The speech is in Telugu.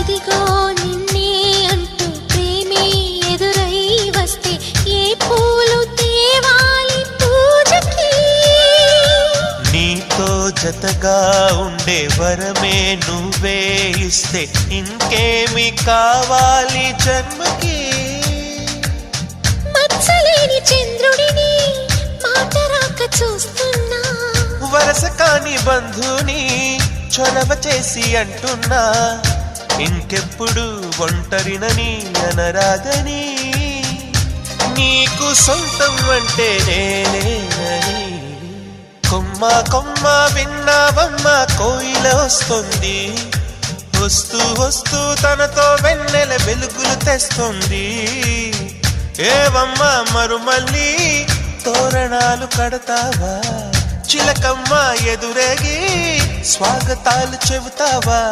ఇదిగో నిన్నే అంటూ ప్రేమే ఎదురై వస్తే ఏ పూలు తేవాలి పూజకి? నీతో జతగా ఉండే వరమే నువ్వే ఇస్తే ఇంకేమి కావాలి జన్మకి? మచ్చలేని చంద్రుడిని మాట రాక చూస్తున్నా, వరస కాని బంధుని చొరవ చేసి అంటున్నా, ఇంకెప్పుడు ఒంటరినని అనరాదని, నీకు సొంతం అంటే నేనేనని. కొమ్మ కొమ్మ విన్నావమ్మ కోయిల వస్తుంది, వస్తూ వస్తూ తనతో వెన్నెల వెలుగులు తెస్తుంది. ఏవమ్మ మరుమల్లి తోరణాలు కడతావా? చిలకమ్మ ఎదురేగి స్వాగతాలు చెబుతావా?